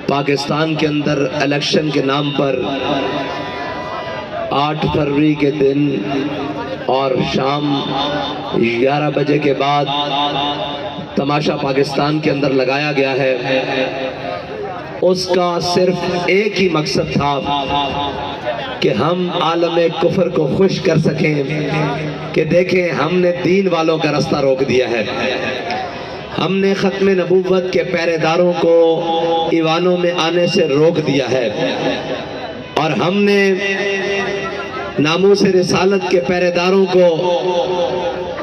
پاکستان کے اندر الیکشن کے نام پر 8 فروری کے دن اور شام 11 بجے کے بعد تماشا پاکستان کے اندر لگایا گیا ہے، اس کا صرف ایک ہی مقصد تھا کہ ہم عالم کفر کو خوش کر سکیں کہ دیکھیں ہم نے دین والوں کا راستہ روک دیا ہے، ہم نے ختم نبوت کے پہرے داروں کو ایوانوں میں آنے سے روک دیا ہے، اور ہم نے ناموس رسالت کے پہرے داروں کو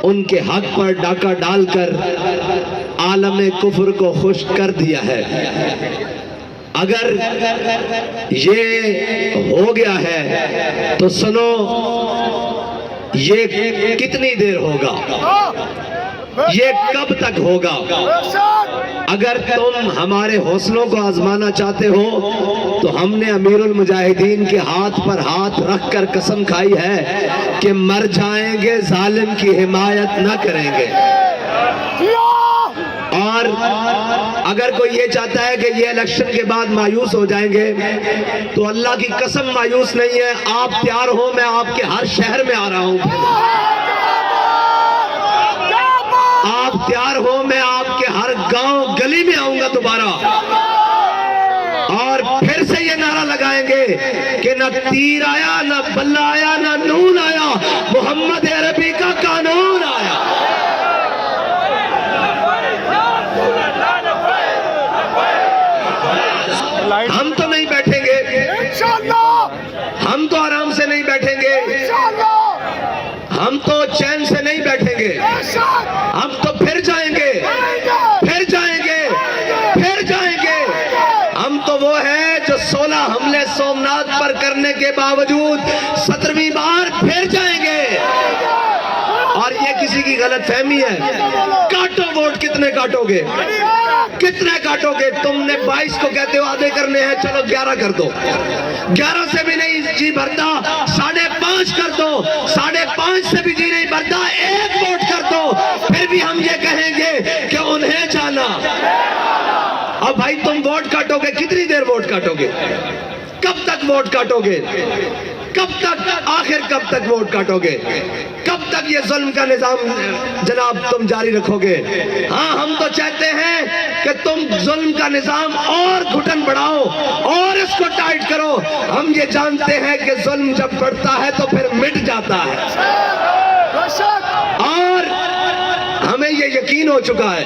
ان کے حق پر ڈاکہ ڈال کر عالم کفر کو خوش کر دیا ہے۔ اگر یہ ہو گیا ہے تو سنو، یہ کتنی دیر ہوگا، یہ کب تک ہوگا؟ اگر تم ہمارے حوصلوں کو آزمانا چاہتے ہو تو ہم نے امیر المجاہدین کے ہاتھ پر ہاتھ رکھ کر قسم کھائی ہے کہ مر جائیں گے، ظالم کی حمایت نہ کریں گے۔ اور اگر کوئی یہ چاہتا ہے کہ یہ الیکشن کے بعد مایوس ہو جائیں گے تو اللہ کی قسم مایوس نہیں ہے، آپ تیار ہو، میں آپ کے ہر شہر میں آ رہا ہوں، آپ تیار ہو، میں آپ کے ہر گاؤں گلی میں آؤں گا دوبارہ، اور پھر سے یہ نعرہ لگائیں گے کہ نہ تیر آیا، نہ بلہ آیا، نہ نون آیا، محمد عربی کا قانون آیا۔ ہم تو نہیں بیٹھیں گے، ہم تو آرام سے نہیں بیٹھیں گے، ہم تو چین سے نہیں بیٹھیں گے، ہم تو پھر جائیں گے، پھر جائیں گے، پھر جائیں گے۔ ہم تو وہ ہیں جو 16 حملے سومناتھ پر کرنے کے باوجود 17ویں بار پھر جائیں گے۔ اور یہ کسی کی غلط فہمی ہے، کاٹو ووٹ، کتنے کاٹو گے، کتنے کاٹو گے؟ تم نے 22 کو کہتے ہو آدھے کرنے ہیں، چلو 11 کر دو، 11 سے بھی نہیں جی بھرتا 5.5 کر دو، 5.5 سے بھی جی نہیں بھرتا 1 ووٹ کر دو، پھر بھی ہم یہ کہیں گے کہ انہیں جانا۔ اب بھائی تم ووٹ کاٹو گے، کتنی دیر ووٹ کاٹو گے؟ کب تک ووٹ کاٹو گے؟ کب تک، آخر کب تک ووٹ کاٹو گے؟ کب تک یہ ظلم کا نظام جناب تم جاری رکھو گے؟ ہاں، ہم تو چاہتے ہیں کہ تم ظلم کا نظام اور گھٹن بڑھاؤ اور اس کو ٹائٹ کرو۔ ہم یہ جانتے ہیں کہ ظلم جب بڑھتا ہے تو پھر مٹ جاتا ہے، اور ہمیں یہ یقین ہو چکا ہے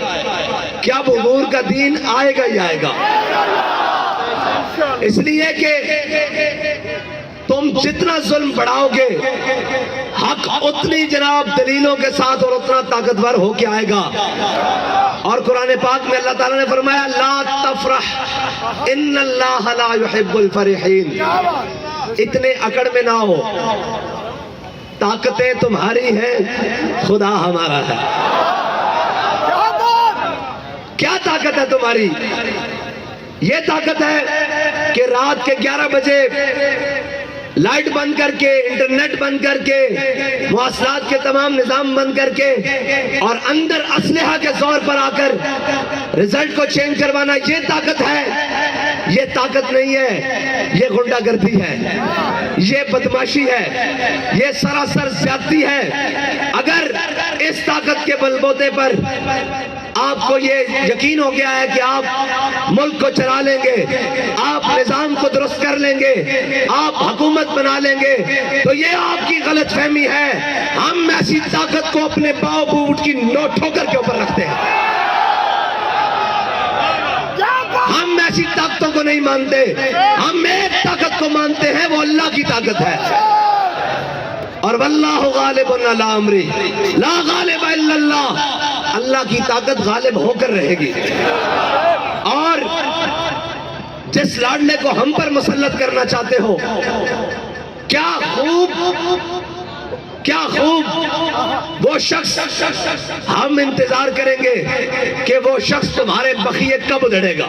کہ اب حضور کا دین آئے گا ہی آئے گا، اس لیے کہ تم جتنا ظلم بڑھاؤ گے حق اتنی جناب دلیلوں کے ساتھ اور اتنا طاقتور ہو کے آئے گا۔ اور قرآن پاک میں اللہ تعالیٰ نے فرمایا لا تفرح ان اللہ لا يحب الفرحین، اتنے اکڑ میں نہ ہو، طاقتیں تمہاری ہیں، خدا ہمارا ہے۔ کیا طاقت ہے تمہاری؟ یہ طاقت ہے کہ رات کے 11 بجے لائٹ بند کر کے، انٹرنیٹ بند کر کے، مواصلات کے تمام نظام بند کر کے، اور اندر اسلحہ کے زور پر آ کر رزلٹ کو چینج کروانا، یہ طاقت ہے؟ یہ طاقت نہیں ہے، یہ غنڈہ گردی ہے، یہ بدماشی ہے، یہ سراسر زیادتی ہے۔ اگر اس طاقت کے بلبوتے پر آپ کو یہ یقین ہو گیا ہے کہ آپ ملک کو چلا لیں گے، آپ نظام کو درست کر لیں گے، آپ حکومت بنا لیں گے، تو یہ آپ کی غلط فہمی ہے۔ ہم ایسی طاقت کو اپنے پاؤں بوٹ کی نوک ٹھوکر کے اوپر رکھتے ہیں، ہم ایسی طاقتوں کو نہیں مانتے، ہم ایک طاقت کو مانتے ہیں، وہ اللہ کی طاقت ہے۔ اور واللہ غالب علی امرہ لا غالب الا اللہ، اللہ کی طاقت غالب ہو کر رہے گی۔ اور جس لاڈلے کو ہم پر مسلط کرنا چاہتے ہو، کیا خوب وہ شخص، ہم انتظار کریں گے کہ وہ شخص تمہارے بخیے کب ادھڑے گا،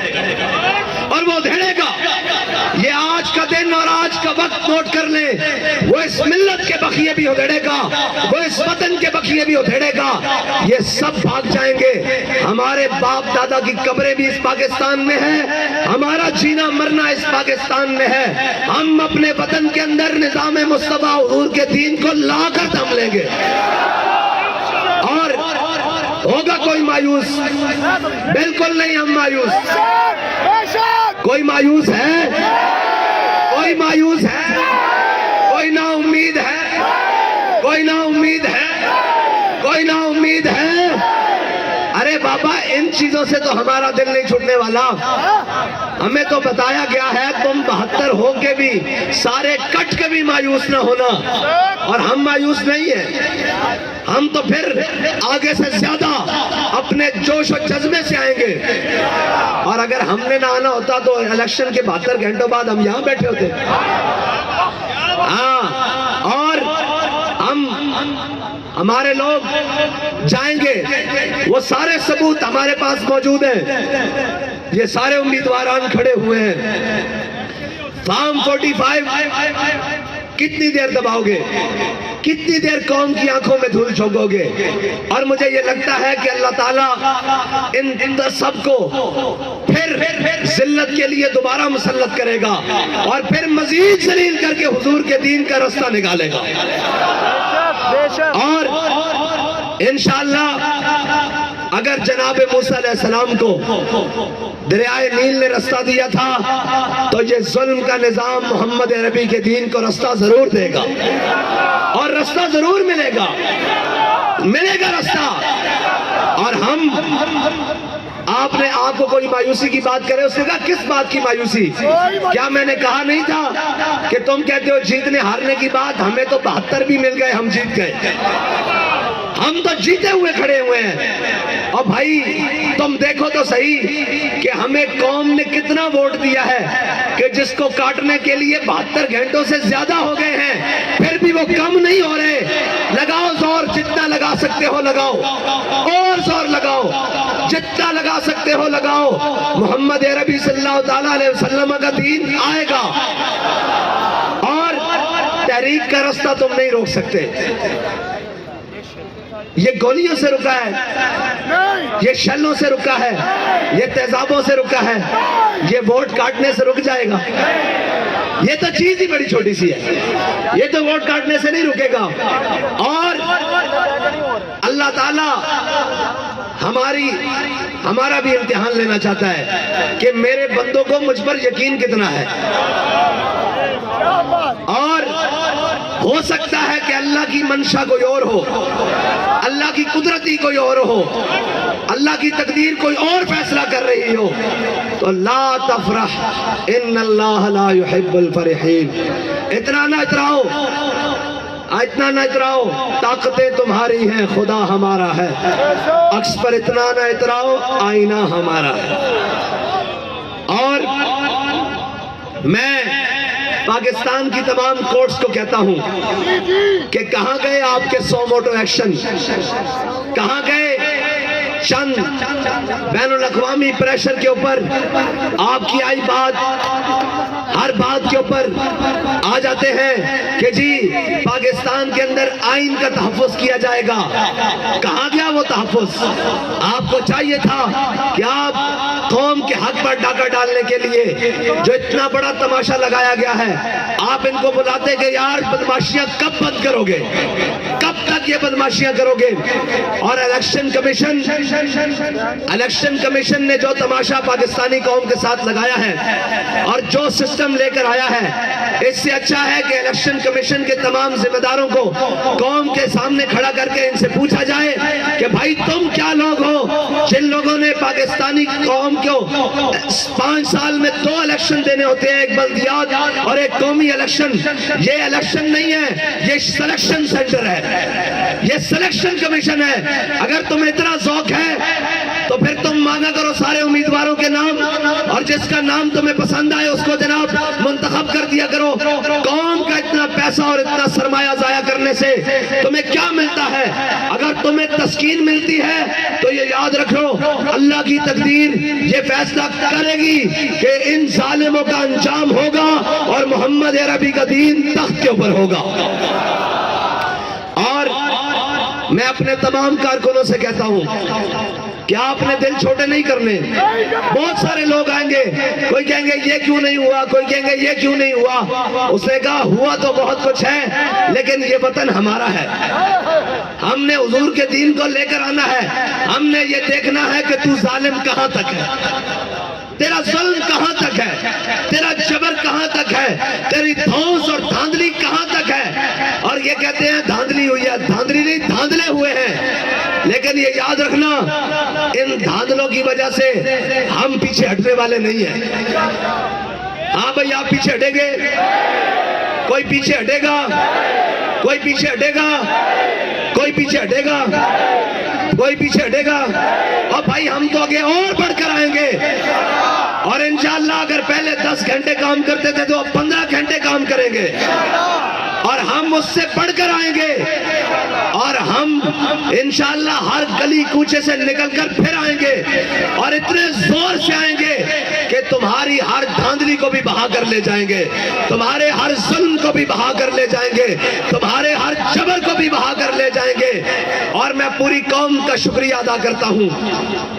اور وہ ادھڑے گا۔ یہ آج کا دن اور آج کا وقت نوٹ کر لیں، وہ اس ملت کے بخیے بھی ادھڑے گا، وہ اس وطن کے بخیے بھی ادھڑے گا، یہ سب بھاگ جائیں گے۔ ہمارے باپ دادا کی قبریں بھی اس پاکستان میں ہیں، ہمارا جینا مرنا اس پاکستان میں ہے. ہم اپنے وطن کے اندر نظام مصطفیٰ حضور کے دین کو لا کر دم لیں گے. اور ہوگا کوئی مایوس؟ بالکل نہیں ہم مایوس. کوئی مایوس ہے؟ کوئی مایوس ہے؟ کوئی نا امید ہے؟ کوئی نا امید ہے؟ کوئی نا امید ہے؟ ارے بابا ان چیزوں سے تو ہمارا دل نہیں چھوٹنے والا. ہمیں تو بتایا گیا ہے تم 72 ہو کے بھی سارے کٹ کے بھی مایوس نہ ہونا. اور ہم مایوس نہیں ہیں. ہم تو پھر آگے سے زیادہ اپنے جوش و جذبے سے آئیں گے. اور اگر ہم نے نہ آنا ہوتا تو الیکشن کے 72 گھنٹوں بعد ہم یہاں بیٹھے ہوتے. ہاں اور ہمارے لوگ جائیں گے. وہ سارے ثبوت ہمارے پاس موجود ہیں. یہ سارے امیدواران کھڑے ہوئے ہیں. فارم 45 کتنی دیر دباؤ گے؟ کتنی دیر قوم کی آنکھوں میں دھول جھونکو گے؟ اور مجھے یہ لگتا ہے کہ اللہ تعالیٰ ان سب کو پھر ذلت کے لیے دوبارہ مسلط کرے گا اور پھر مزید ذلیل کر کے حضور کے دین کا رستہ نکالے گا. اور انشاءاللہ اگر جناب موسیٰ علیہ السلام کو دریائے نیل نے رستہ دیا تھا تو یہ ظلم کا نظام محمد عربی کے دین کو رستہ ضرور دے گا. اور رستہ ضرور ملے گا. ملے گا رستہ. اور ہم آپ نے آپ کو کوئی مایوسی کی بات کرے. اس نے کہا کس بات کی مایوسی؟ کیا میں نے کہا نہیں تھا کہ تم کہتے ہو جیتنے ہارنے کی بات؟ ہمیں تو 72 بھی مل گئے. ہم جیت گئے. ہم تو جیتے ہوئے کھڑے ہوئے ہیں. اور بھائی تم دیکھو تو صحیح کہ ہمیں قوم نے کتنا ووٹ دیا ہے کہ جس کو کاٹنے کے لیے 72 گھنٹوں سے زیادہ ہو گئے ہیں پھر بھی وہ کم نہیں ہو رہے. لگاؤ زور. جتنا لگا سکتے ہو لگاؤ. اور زور لگاؤ. جتنا لگا سکتے ہو لگاؤ. محمد عربی صلی اللہ تعالیٰ علیہ وسلم کا دین آئے گا. اور تحریک کا رستہ تم نہیں روک سکتے. یہ گولیوں سے رکا ہے. یہ شلوں سے رکا ہے. یہ تیزابوں سے رکا ہے. یہ ووٹ کاٹنے سے رک جائے گا؟ یہ تو چیز ہی بڑی چھوٹی سی ہے. یہ تو ووٹ کاٹنے سے نہیں رکے گا. اور اللہ تعالیٰ ہمارا بھی امتحان لینا چاہتا ہے کہ میرے بندوں کو مجھ پر یقین کتنا ہے. اور ہو سکتا ہے کہ اللہ کی منشا کوئی اور ہو. اللہ کی قدرتی کوئی اور ہو. اللہ کی تقدیر کوئی اور فیصلہ کر رہی ہو. تو لا تفرح ان اللہ لا يحب الفرحین. اتنا نہ اتراؤ. اتنا نہ اتراؤ. طاقتیں تمہاری ہیں خدا ہمارا ہے. عکس پر اتنا نہ اتراؤ. آئینہ ہمارا ہے. اور میں پاکستان کی تمام کورٹس کو کہتا ہوں کہ کہاں گئے آپ کے 100 موٹو ایکشن؟ کہاں گئے چند بین الاقوامی پریشر کے اوپر آپ کی آئی بات؟ ہر بات کے اوپر آ جاتے ہیں کہ جی پاکستان کے اندر آئین کا تحفظ کیا جائے گا. کہاں گیا وہ تحفظ؟ آپ کو چاہیے تھا کہ آپ قوم کے حق پر ڈاکہ ڈالنے کے لیے جو اتنا بڑا تماشا لگایا گیا ہے آپ ان کو بلاتے کہ یار بدماشیاں کب بند کرو گے؟ کب تک یہ بدماشیاں کرو گے؟ اور الیکشن کمیشن نے جو تماشا پاکستانی قوم کے ساتھ لگایا ہے اور جو سسٹم لے کر آیا ہے اس سے اچھا ہے کہ الیکشن کمیشن کے تمام ذمہ داروں کو قوم کے سامنے کھڑا کر کے ان سے پوچھا جائے کہ بھائی تم کیا لوگ ہو جن لوگوں نے پاکستانی قوم کو 5 سال میں 2 الیکشن دینے ہوتے ہیں, ایک بلدیات اور ایک قومی الیکشن. یہ الیکشن نہیں ہے, یہ سلیکشن سینٹر ہے, یہ سلیکشن کمیشن ہے. اگر تمہیں اتنا ذوق ہے تو پھر تم مانگا کرو سارے امیدواروں کے نام اور جس کا نام تمہیں پسند آئے اس کو جناب منتخب کر دیا کرو. قوم کا اتنا پیسہ اور اتنا سرمایہ ضائع کرنے سے تمہیں کیا ملتا ہے؟ اگر تمہیں تسکین ملتی ہے تو یہ یاد رکھو اللہ کی تقدیر یہ فیصلہ کرے گی کہ ان ظالموں کا انجام ہوگا اور محمد عربی کا دین تخت کے اوپر ہوگا. اور میں اپنے تمام کارکنوں سے کہتا ہوں کیا آپ نے دل چھوٹے نہیں کرنے؟ بہت سارے لوگ آئیں گے، کوئی کہیں گے یہ کیوں نہیں ہوا، کوئی کہیں گے یہ کیوں نہیں ہوا۔ اس نے کہا ہوا تو بہت کچھ ہے، لیکن یہ وطن ہمارا ہے، ہم نے حضور کے دین کو لے کر آنا ہے۔ ہم نے یہ دیکھنا ہے کہ تو ظالم کہاں تک ہے، تیرا ظلم کہاں تک ہے، تیرا جبر کہاں تک ہے، تیری دھونس اور دھاندلی کہاں تک ہے۔ اور یہ کہتے ہیں دھاندلی ہوئی ہے، دھاندلی نہیں، دھاندلے ہوئے ہیں۔ لیکن یہ یاد رکھنا، ان دھاندلوں کی وجہ سے ہم پیچھے ہٹنے والے نہیں ہیں۔ ہاں بھئی، آپ پیچھے ہٹیں گے؟ کوئی پیچھے ہٹے گا؟ کوئی پیچھے ہٹے گا؟ کوئی پیچھے ہٹے گا؟ کوئی پیچھے ہٹے گا؟ اور بھائی ہم تو آگے اور بڑھ کر آئیں گے، اور انشاءاللہ اگر پہلے 10 گھنٹے کام کرتے تھے تو اب 15 گھنٹے کام کریں گے، اور ہم اس سے بڑھ کر آئیں گے، اور ہم انشاءاللہ ہر گلی کوچے سے نکل کر پھر آئیں گے، اور اتنے زور سے آئیں گے کہ تمہاری ہر دھاندلی کو بھی بہا کر لے جائیں گے، تمہارے ہر ظلم کو بھی بہا کر لے جائیں گے، تمہارے ہر جبر کو بھی بہا کر لے جائیں گے۔ اور میں پوری قوم کا شکریہ ادا کرتا ہوں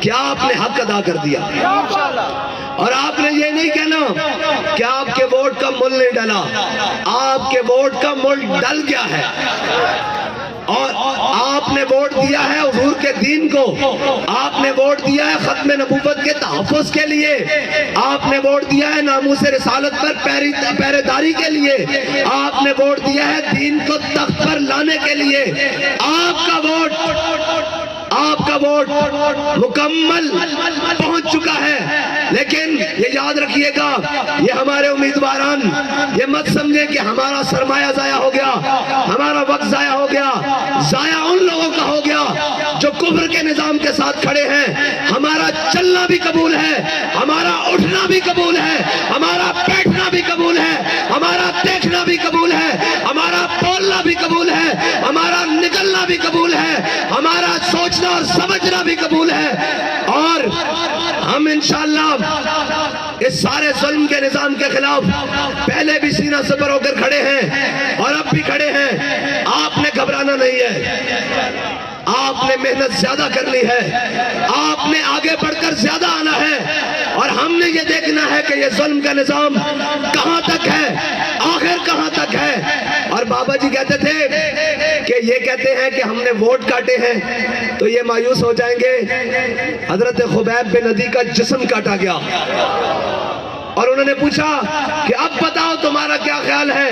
کہ آپ نے حق ادا کر دیا، اور آپ نے یہ نہیں کہنا کہ آپ کے ووٹ کا مل نہیں ڈلا، آپ کے ووٹ کا مل ڈل گیا ہے، اور آپ نے ووٹ دیا ہے حضور کے دین کو، آپ نے ووٹ دیا ہے ختم نبوت کے تحفظ کے لیے، آپ نے ووٹ دیا ہے ناموس رسالت پر پہرے داری کے لیے، آپ نے ووٹ دیا ہے دین کو تخت پر لانے کے لیے۔ آپ کا ووٹ مکمل پہنچ چکا ہے، لیکن یہ یاد رکھیے گا، یہ ہمارے امیدواران یہ مت سمجھیں کہ ہمارا سرمایہ ضائع ہو گیا، ہمارا وقت ضائع ہو گیا، ضائع ان لوگوں کا ہو گیا جو کفر کے نظام کے ساتھ کھڑے ہیں۔ ہمارا چلنا بھی قبول ہے، ہمارا اٹھنا بھی قبول ہے، ہمارا بیٹھنا بھی قبول ہے، ہمارا دیکھنا بھی قبول ہے، ہمارا بولنا بھی قبول ہے، ہمارا نکلنا بھی قبول ہے، ہمارا سوچنا اور سمجھنا بھی قبول ہے، اور ہم انشاءاللہ اس سارے ظلم کے نظام کے خلاف پہلے بھی سینہ سپر ہو کر کھڑے ہیں اور اب بھی کھڑے ہیں۔ آپ نے گھبرانا نہیں ہے، آپ نے محنت زیادہ کرنی ہے، آپ نے آگے بڑھ کر زیادہ آنا ہے، اور ہم نے یہ دیکھنا ہے کہ یہ ظلم کا نظام کہاں تک ہے، آخر کہاں تک ہے۔ اور بابا جی کہتے تھے کہ یہ کہتے ہیں کہ ہم نے ووٹ کاٹے ہیں تو یہ مایوس ہو جائیں گے۔ حضرت خبیب بن عدی کا جسم کاٹا گیا، اور انہوں نے پوچھا کہ اب بتاؤ تمہارا کیا خیال ہے،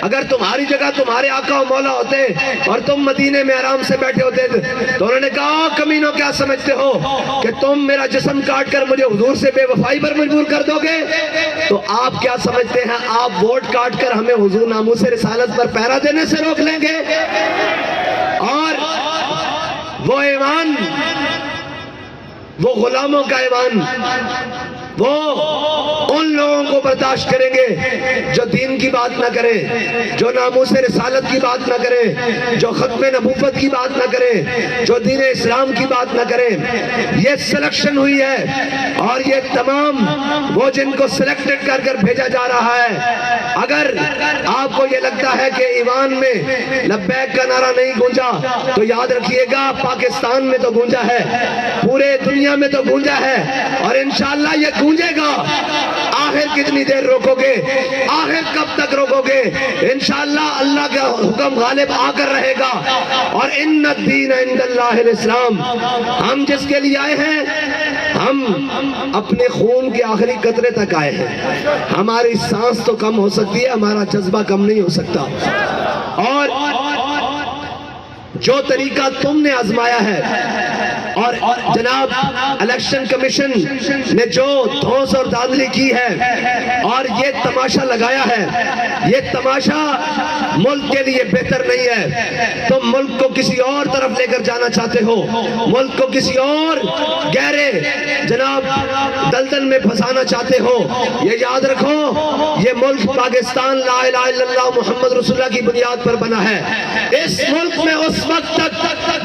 اگر تمہاری جگہ تمہارے آقا و مولا ہوتے اور تم مدینے میں آرام سے بیٹھے ہوتے تو انہوں نے کہا کمینوں کیا سمجھتے ہو کہ تم میرا جسم کاٹ کر مجھے حضور سے بے وفائی پر مجبور کر دو گے؟ تو آپ کیا سمجھتے ہیں آپ ووٹ کاٹ کر ہمیں حضور ناموس رسالت پر پہرا دینے سے روک لیں گے؟ اور وہ ایمان، وہ غلاموں کا ایمان، وہ ان لوگوں کو برداشت کریں گے جو دین کی بات نہ کرے، جو ناموس رسالت کی بات نہ کرے، جو ختم نبوت کی بات نہ کرے، جو دین اسلام کی بات نہ کرے۔ یہ سلیکشن ہوئی ہے، اور یہ تمام وہ جن کو سلیکٹڈ کر کر بھیجا جا رہا ہے۔ اگر آپ کو یہ لگتا ہے کہ ایوان میں لبیک کا نعرہ نہیں گونجا تو یاد رکھیے گا پاکستان میں تو گونجا ہے، پورے دنیا میں تو گونجا ہے، اور انشاءاللہ یہ گونجے گا۔ آخر کتنی دیر روکو گے؟ آخر کب تک روکو گے؟ انشاءاللہ اللہ کا حکم غالب آ کر رہے گا، اور ان الدین عند اللہ الاسلام۔ ہم جس کے لیے آئے ہیں، ہم اپنے خون کے آخری قطرے تک آئے ہیں۔ ہماری سانس تو کم ہو سکتی ہے، ہمارا جذبہ کم نہیں ہو سکتا۔ اور جو طریقہ تم نے آزمایا ہے، اور جناب الیکشن کمیشن نے جو دھونس اور دھاندلی کی ہے اور یہ تماشا لگایا ہے، یہ تماشا ملک کے لیے بہتر نہیں ہے۔ تم ملک کو کسی اور طرف لے کر جانا چاہتے ہو، ملک کو کسی اور گہرے جناب دلدل میں پھنسانا چاہتے ہو۔ یہ یاد رکھو، یہ ملک پاکستان لا الہ الا اللہ محمد رسول اللہ کی بنیاد پر بنا ہے۔ اس ملک میں اس وقت تک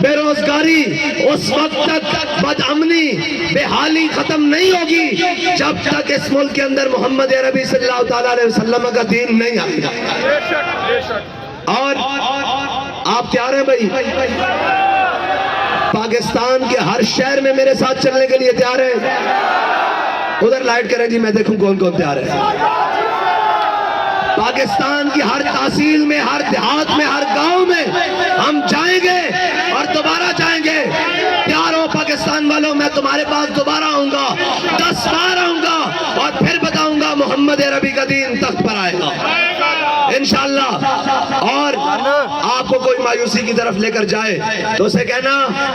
بے روزگاری، اس وقت تک بد امنی، بے حالی ختم نہیں ہوگی جب تک اس ملک کے اندر محمد عربی صلی اللہ تعالیٰ علیہ وسلم کا دین نہیں آئے گا۔ اور آپ تیار ہیں بھائی؟ پاکستان کے ہر شہر میں میرے ساتھ چلنے کے لیے تیار ہیں؟ ادھر لائٹ کریں جی، میں دیکھوں کون کون تیار ہے۔ پاکستان کی ہر تحصیل میں، ہر دیہات میں، ہر گاؤں میں ہم جائیں گے اور دوبارہ جائیں گے۔ تیار ہو پاکستان والوں؟ میں تمہارے پاس دوبارہ آؤں گا، 10 بار آؤں گا اور پھر بتاؤں گا محمد عربی کا دین تخت پر آئے گا انشاءاللہ۔ اور آپ کو کوئی مایوسی کی طرف لے کر جائے تو اسے کہنا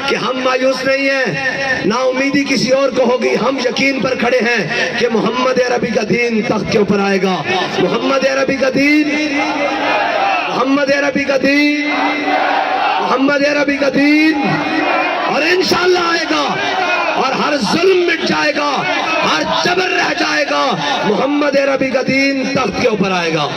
کہ ہم مایوس نہیں ہیں، نا امیدی کسی اور کو ہوگی، ہم یقین پر کھڑے ہیں کہ محمد عربی کا دین تخت کے اوپر آئے گا۔ محمد عربی کا دین، محمد عربی کا دین، محمد عربی کا دین، اور انشاءاللہ آئے گا اور ہر ظلم مٹ جائے گا، ہر جبر رہ جائے گا، محمد عربی کا دین تخت کے اوپر آئے گا۔